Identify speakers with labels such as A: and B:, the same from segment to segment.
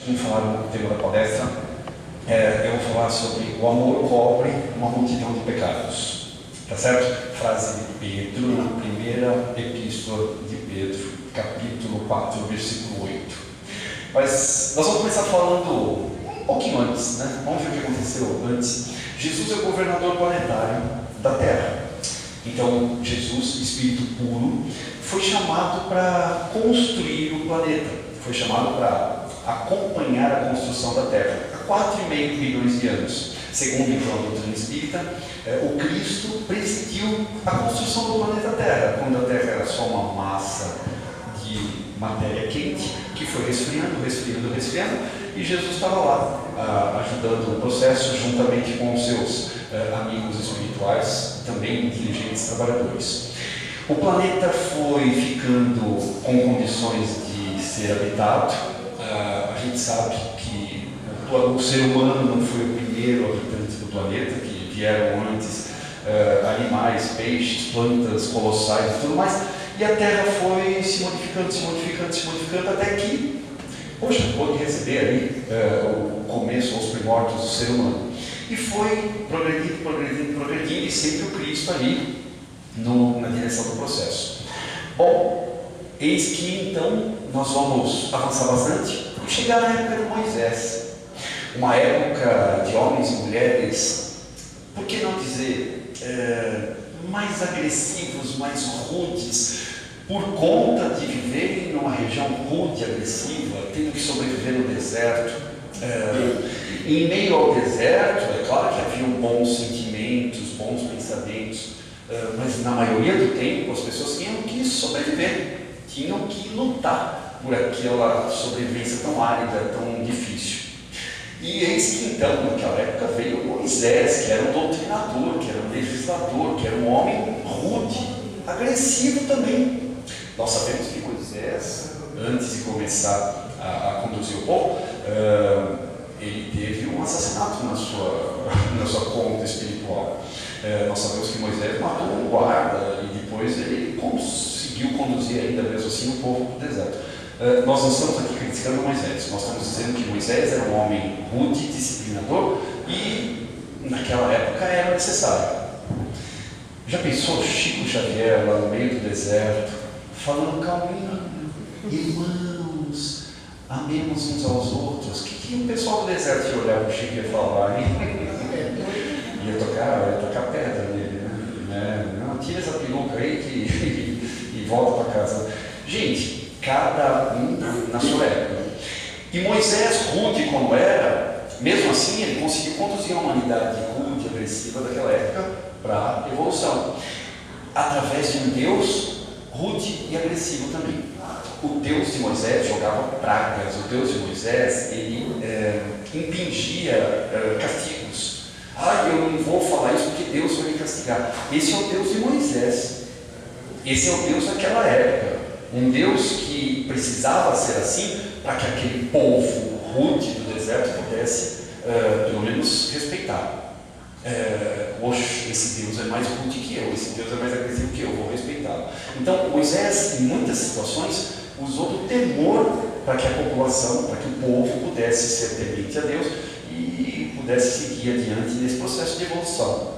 A: Vamos falar no tema da palestra. Eu vou falar sobre o amor cobre uma multidão de pecados. Tá certo? Frase de Pedro na primeira epístola de Pedro, capítulo 4, versículo 8. Mas nós vamos começar falando um pouquinho antes, né? Vamos ver o que aconteceu antes. Jesus é o governador planetário da Terra. Então, Jesus, Espírito puro, foi chamado para construir o planeta. Foi chamado para acompanhar a construção da Terra há 4,5 bilhões de anos. Segundo então a doutrina espírita, o Cristo presidiu a construção do planeta Terra, quando a Terra era só uma massa de matéria quente que foi resfriando, e Jesus estava lá ajudando o processo juntamente com os seus amigos espirituais, também diligentes trabalhadores. O planeta foi ficando com condições de ser habitado. A gente sabe que o ser humano não foi o primeiro habitante do planeta, que vieram antes animais, peixes, plantas colossais e tudo mais, e a Terra foi se modificando até que, pôde receber ali o começo, os primórdios do ser humano. E foi progredindo, e sempre o Cristo ali na direção do processo. Bom, eis que então nós vamos avançar bastante e chegar na época de Moisés. Uma época de homens e mulheres, por que não dizer, mais agressivos, mais rudes, por conta de viverem numa região rude, agressiva, tendo que sobreviver no deserto. Em meio ao deserto, é claro que haviam bons sentimentos, bons pensamentos, mas na maioria do tempo as pessoas tinham que sobreviver, tinham que lutar por aquela sobrevivência tão árida, tão difícil. E eis que então, naquela época, veio Moisés, que era um doutrinador, que era um legislador, que era um homem rude, agressivo também. Nós sabemos que Moisés, antes de começar a conduzir o povo, ele teve um assassinato na sua conta espiritual. Nós sabemos que Moisés matou um guarda e depois ele conseguiu conduzir ainda mesmo assim o povo para o deserto. Nós não estamos aqui criticando Moisés, nós estamos dizendo que Moisés era um homem rude, disciplinador, e naquela época era necessário. Já pensou Chico Xavier lá no meio do deserto, falando calminho, irmãos, amemos uns aos outros? O que o pessoal do deserto ia olhar para o Chico e ia falar? Ia tocar pedra nele, né? Não, tira essa peruca aí e volta para casa. Gente, cada um na sua época. E Moisés, rude como era, mesmo assim ele conseguiu conduzir a humanidade rude, agressiva daquela época para a evolução, através de um Deus rude e agressivo também. O Deus de Moisés jogava pragas, o Deus de Moisés ele impingia castigos. Eu não vou falar isso porque Deus vai me castigar. Esse é o Deus de Moisés, esse é o Deus daquela época. Um Deus que precisava ser assim para que aquele povo rude do deserto pudesse, pelo menos, respeitar. Esse Deus é mais rude que eu, esse Deus é mais agressivo que eu, vou respeitá-lo. Então, Moisés, em muitas situações, usou do temor para que a população, para que o povo pudesse ser temente a Deus e pudesse seguir adiante nesse processo de evolução.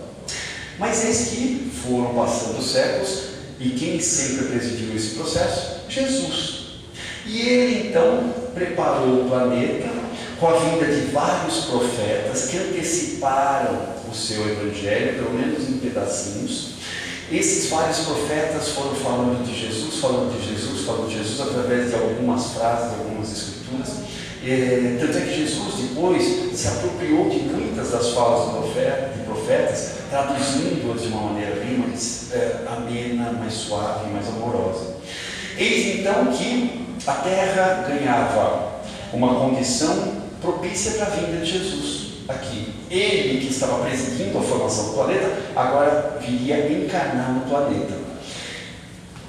A: Mas eis que foram passando os séculos. E quem sempre presidiu esse processo? Jesus. E ele então preparou o planeta com a vinda de vários profetas que anteciparam o seu evangelho, pelo menos em pedacinhos. Esses vários profetas foram falando de Jesus através de algumas frases, de algumas escrituras. Tanto é que Jesus depois se apropriou de muitas das falas de profetas, traduzindo-as de uma maneira bem mais amena, mais suave, mais amorosa. Eis então que a Terra ganhava uma condição propícia para a vinda de Jesus aqui. Ele, que estava presidindo a formação do planeta, agora viria encarnar no planeta.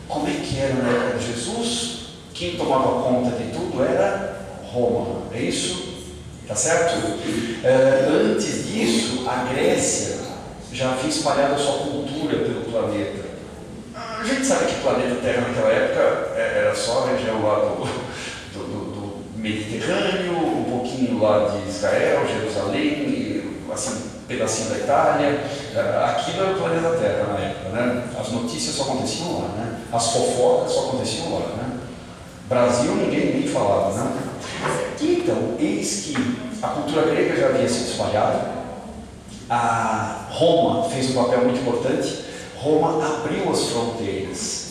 A: Como é que era na época de Jesus? Quem tomava conta de tudo era Roma, é isso? Tá certo? Antes disso, a Grécia já havia espalhado a sua cultura pelo planeta. A gente sabe que o planeta Terra naquela época era só a região lá do Mediterrâneo, um lá de Israel, Jerusalém, e, assim, um pedacinho da Itália. Aquilo era o planeta Terra na época, né? As notícias só aconteciam lá, né? As fofocas só aconteciam lá, né? Brasil ninguém nem falava, né? Então, eis que a cultura grega já havia sido espalhada, a Roma fez um papel muito importante. Roma abriu as fronteiras,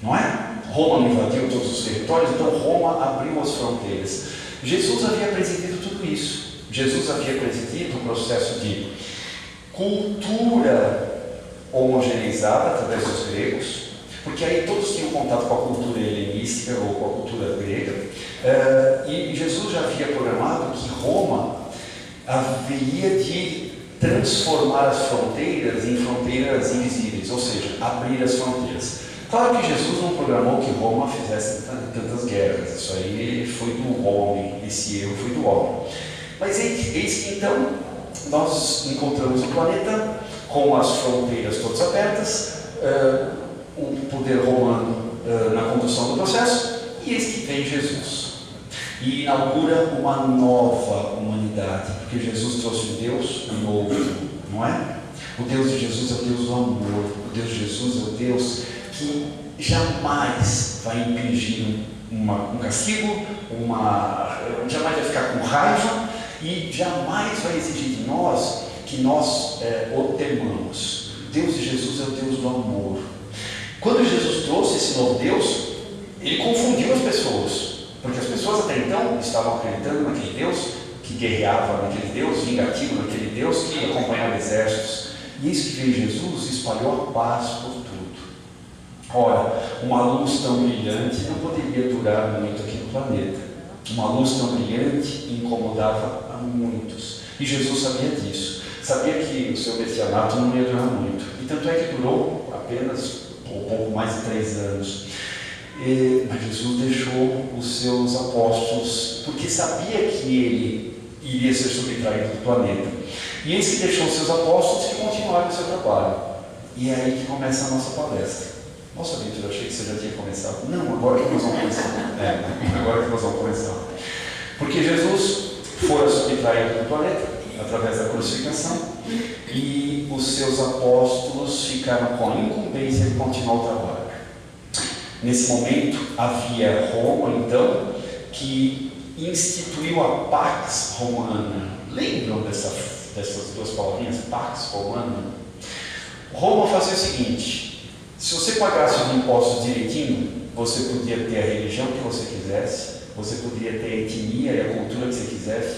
A: não é? Roma não invadiu todos os territórios, então Roma abriu as fronteiras. Jesus havia presidido tudo isso. Jesus havia presidido o processo de cultura homogeneizada através dos gregos, porque aí todos tinham contato com a cultura helenística ou com a cultura grega, e Jesus já havia programado que Roma haveria de transformar as fronteiras em fronteiras invisíveis, ou seja, abrir as fronteiras. Claro que Jesus não programou que Roma fizesse tantas guerras, isso aí foi do homem, esse erro foi do homem. Mas eis que então nós encontramos o planeta com as fronteiras todas abertas, o poder romano na condução do processo, e eis que vem Jesus e inaugura uma nova humanidade, porque Jesus trouxe um Deus novo, não é? O Deus de Jesus é o Deus do amor, o Deus de Jesus é o Deus que jamais vai impingir um castigo, jamais vai ficar com raiva e jamais vai exigir de nós que nós o temamos. O Deus de Jesus é o Deus do amor. Quando Jesus trouxe esse novo Deus, ele confundiu as pessoas, porque as pessoas até então estavam acreditando naquele Deus que guerreava, naquele Deus vingativo, naquele Deus que acompanhava exércitos. E eis que veio Jesus e espalhou a paz por tudo. Ora, uma luz tão brilhante não poderia durar muito aqui no planeta. Uma luz tão brilhante incomodava a muitos. E Jesus sabia disso. Sabia que o seu messianato não ia durar muito. E tanto é que durou apenas um pouco mais de 3 anos. Mas Jesus deixou os seus apóstolos, porque sabia que ele iria ser subtraído do planeta. E eis que deixou os seus apóstolos que continuaram o seu trabalho. E é aí que começa a nossa palestra. Nossa, Vitor, eu achei que você já tinha começado. Não, agora que nós vamos começar. Agora que nós vamos começar. Porque Jesus foi subtraído do planeta através da crucificação e os seus apóstolos ficaram com a incumbência de continuar o trabalho. Nesse momento havia Roma, então, que instituiu a Pax Romana. Lembram dessas duas palavrinhas, Pax Romana? Roma fazia o seguinte: se você pagasse os impostos direitinho, você podia ter a religião que você quisesse, você podia ter a etnia e a cultura que você quisesse,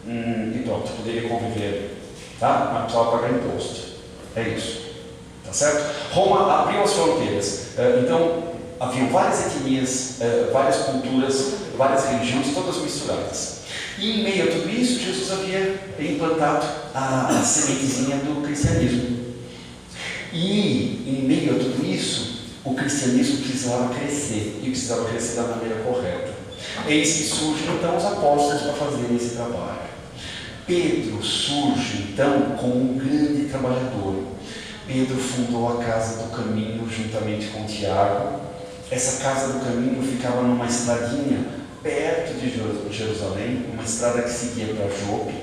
A: e pronto, poderia conviver, tá? Mas precisava pagar imposto. É isso, tá certo? Roma abriu as fronteiras, então haviam várias etnias, várias culturas, várias religiões, todas misturadas. E em meio a tudo isso, Jesus havia implantado a sementezinha do cristianismo. E em meio a tudo isso, o cristianismo precisava crescer, e precisava crescer da maneira correta. Eis que surgem então os apóstolos para fazerem esse trabalho. Pedro surge então como um grande trabalhador. Pedro fundou a Casa do Caminho juntamente com Tiago. Essa Casa do Caminho ficava numa estradinha perto de Jerusalém, uma estrada que seguia para Jope.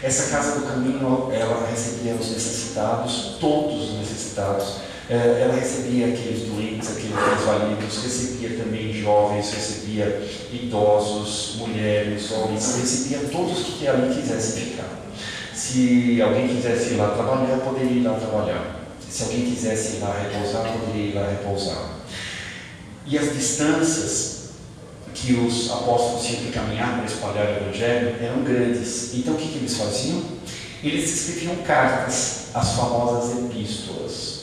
A: Essa Casa do Caminho, ela recebia os necessitados, todos os necessitados. Ela recebia aqueles doentes, aqueles desvalidos, recebia também jovens, recebia idosos, mulheres, homens, recebia todos que ali quisessem ficar. Se alguém quisesse ir lá trabalhar, poderia ir lá trabalhar. Se alguém quisesse ir lá repousar, poderia ir lá repousar. E as distâncias que os apóstolos tinham que caminhar para espalhar o Evangelho eram grandes. Então o que eles faziam? Eles escreviam cartas, as famosas epístolas.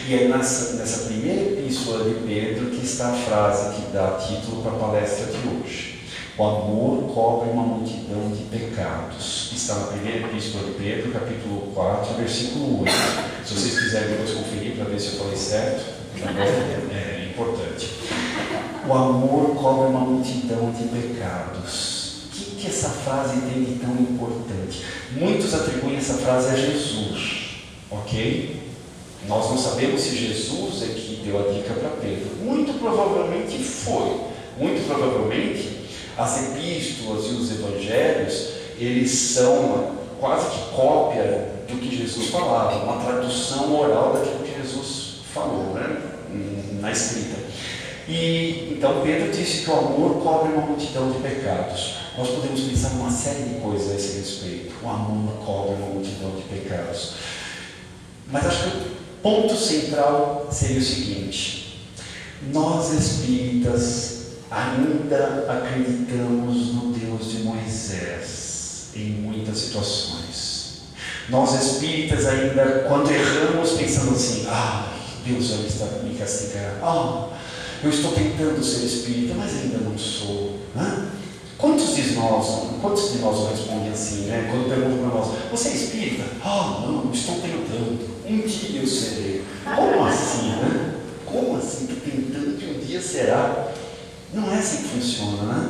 A: E é nessa primeira epístola de Pedro que está a frase que dá título para a palestra de hoje. O amor cobre uma multidão de pecados. Está na primeira epístola de Pedro, capítulo 4, versículo 8. Se vocês quiserem depois conferir para ver se eu falei certo, é importante. O amor cobre uma multidão de pecados. O que essa frase tem de tão importante? Muitos atribuem essa frase a Jesus, ok? Nós não sabemos se Jesus é que deu a dica para Pedro. Muito provavelmente foi. Muito provavelmente as epístolas e os evangelhos eles são quase que cópia do que Jesus falava, uma tradução oral daquilo que Jesus falou, né? Na escrita. E então Pedro disse que o amor cobre uma multidão de pecados. Nós podemos pensar numa série de coisas a esse respeito. O amor cobre uma multidão de pecados. Mas acho que o ponto central seria o seguinte: nós espíritas ainda acreditamos no Deus de Moisés em muitas situações. Nós espíritas ainda, quando erramos, pensamos assim: Deus já está me castigando. Eu estou tentando ser espírita, mas ainda não sou. Quantos de nós não respondem assim, né? Quando perguntam para nós: você é espírita? Não, estou tentando. Um dia eu serei. Como assim, né? Como assim? Estou tentando que um dia será. Não é assim que funciona, né?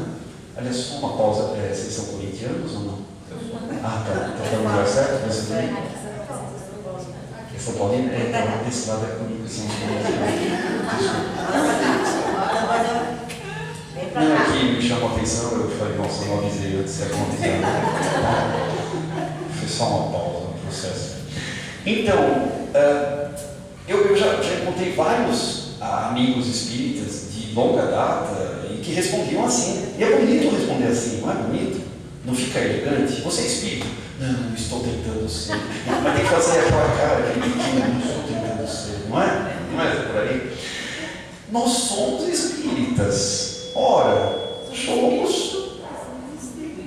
A: Aliás, só uma pausa. Vocês são corintianos ou não? Tá. Está no lugar certo? Você também? É São Paulino? Então, esse lado é comigo, são Não, aqui me chamou a atenção, eu falei: nossa, não avisei antes de acontecer. Foi só uma pausa no processo. Então, eu já encontrei vários amigos espíritas de longa data e que respondiam assim. E é bonito responder assim, não é bonito? Não fica elegante? Você é espírita? Não, estou tentando ser. Mas tem que fazer aquela cara, aquele biquinho: não estou tentando ser. Não é? Não é por aí? Nós somos espíritas. Ora, somos.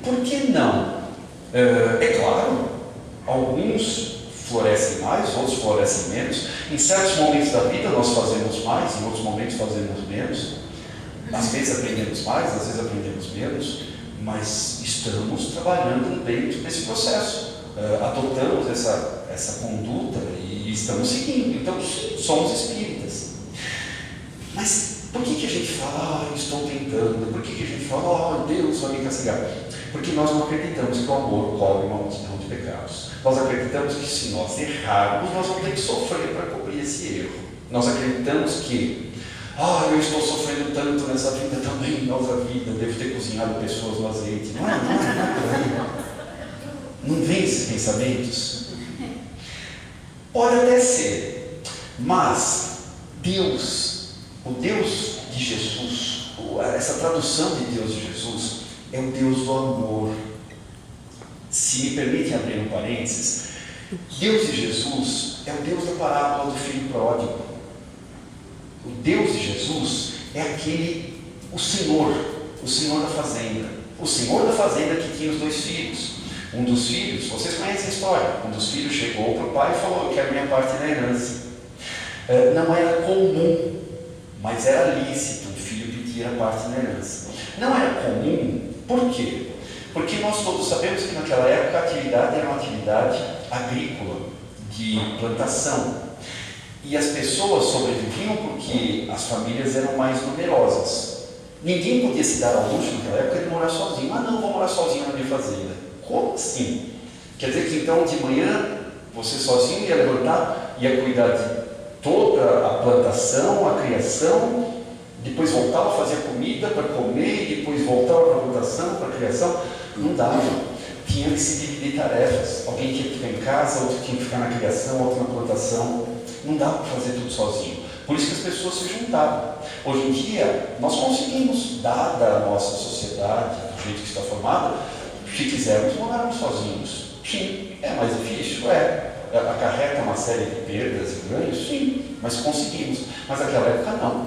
A: Por que não? É claro, alguns florescem mais, outros florescem menos. Em certos momentos da vida nós fazemos mais, em outros momentos fazemos menos. Às vezes aprendemos mais, às vezes aprendemos menos, mas estamos trabalhando dentro desse processo. Adotamos essa conduta e estamos seguindo. Então, somos espíritas. Mas por que a gente fala: estou tentando? Por que a gente fala: Deus vai me castigar? Porque nós não acreditamos que o amor cobre uma multidão de pecados. Nós acreditamos que se nós errarmos, nós vamos ter que sofrer para cobrir esse erro. Nós acreditamos que eu estou sofrendo tanto nessa vida também, nossa vida, devo ter cozinhado pessoas no azeite. Não é por aí. Não vem esses pensamentos? Pode até ser, mas Deus, o Deus de Jesus, essa tradução de Deus de Jesus, é o Deus do amor. Se me permitem abrir um parênteses, Deus de Jesus é o Deus da parábola do filho pródigo. O Deus de Jesus é o Senhor da fazenda. O Senhor da fazenda que tinha os 2 filhos. Um dos filhos, vocês conhecem a história, um dos filhos chegou para o pai e falou: eu quero minha parte na herança. Não era comum, mas era lícito um filho pedir a parte na herança. Não era comum, por quê? Porque nós todos sabemos que naquela época a atividade era uma atividade agrícola, de plantação. E as pessoas sobreviviam porque as famílias eram mais numerosas. Ninguém podia se dar ao luxo naquela época de morar sozinho. Não, vou morar sozinho na minha fazenda. Como assim? Quer dizer que então de manhã você sozinho ia levantar, ia cuidar de toda a plantação, a criação, depois voltava a fazer comida para comer e depois voltava para a plantação, para a criação. Não dava. Tinha que se dividir tarefas. Alguém tinha que ficar em casa, outro tinha que ficar na criação, outro na plantação. Não dava para fazer tudo sozinho. Por isso que as pessoas se juntavam. Hoje em dia, nós conseguimos, dada a nossa sociedade, do jeito que está formada, se quisermos, morarmos sozinhos. Sim, é mais difícil? Acarreta uma série de perdas e ganhos? Sim, mas conseguimos. Mas naquela época não.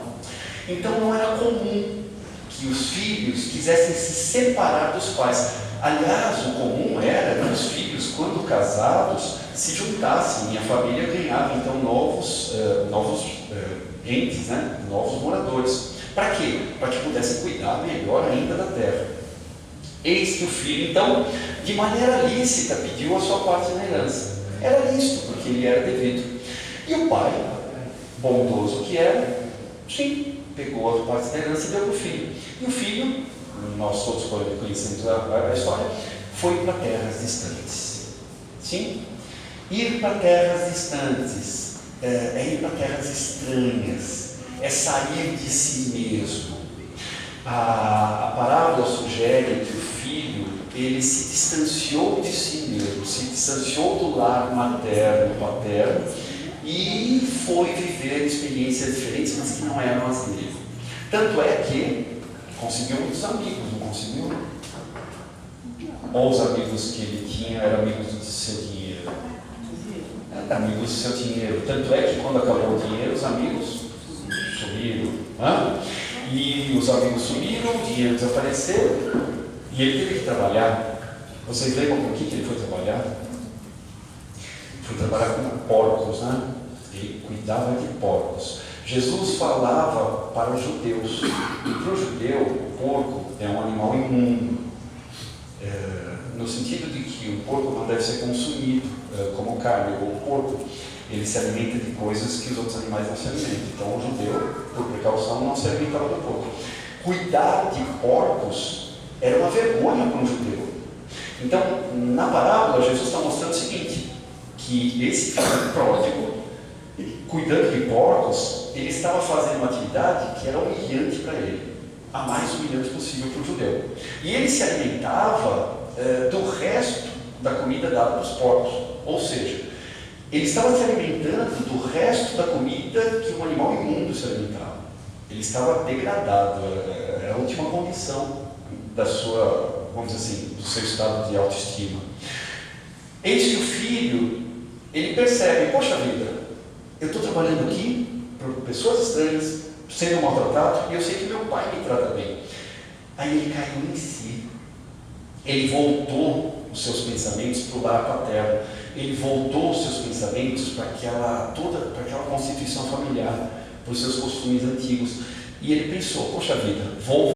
A: Então não era comum que os filhos quisessem se separar dos pais. Aliás, o comum era que os filhos, quando casados, se juntassem e a família ganhava então novos entes, né? Novos moradores. Para quê? Para que pudessem cuidar melhor ainda da terra. Eis que o filho, então, de maneira lícita, pediu a sua parte na herança. Era lícito, porque ele era devido. E o pai, bondoso que era, sim, pegou a parte da herança e deu para o filho. E o filho, nós todos conhecemos a história, foi para terras distantes. Sim? Ir para terras distantes é ir para terras estranhas, é sair de si mesmo. A parábola sugere que o filho ele se distanciou de si mesmo, se distanciou do lar materno, paterno, e foi viver experiências diferentes, mas que não eram as dele. Tanto é que conseguiu muitos amigos, não conseguiu? Ou os amigos que ele tinha eram amigos do seu dinheiro? Eram amigos do seu dinheiro. Tanto é que quando acabou o dinheiro, os amigos sumiram. E os amigos sumiram, o dinheiro desapareceu, e ele teve que trabalhar. Vocês lembram por que ele foi trabalhar? Foi trabalhar com porcos, né? Ele cuidava de porcos. Jesus falava para os judeus, e para o judeu, o porco é um animal imundo, no sentido de que o porco não deve ser consumido como carne. O porco, ele se alimenta de coisas que os outros animais não se alimentam. Então o judeu, por precaução, não se alimentava do porco. Cuidar de porcos era uma vergonha para um judeu. Então, na parábola, Jesus está mostrando o seguinte, que esse filho pródigo, cuidando de porcos, ele estava fazendo uma atividade que era humilhante para ele, a mais humilhante possível para o judeu. E ele se alimentava do resto da comida dada para os porcos. Ou seja, ele estava se alimentando do resto da comida que um animal imundo se alimentava. Ele estava degradado, era a última condição da sua, vamos dizer assim, do seu estado de autoestima. Eis que o filho, ele percebe, poxa vida, eu estou trabalhando aqui por pessoas estranhas, sendo maltratado, e eu sei que meu pai me trata bem. Aí ele caiu em si. Ele voltou os seus pensamentos para o lar paterno. Ele voltou os seus pensamentos para aquela constituição familiar, para os seus costumes antigos. E ele pensou, poxa vida, vou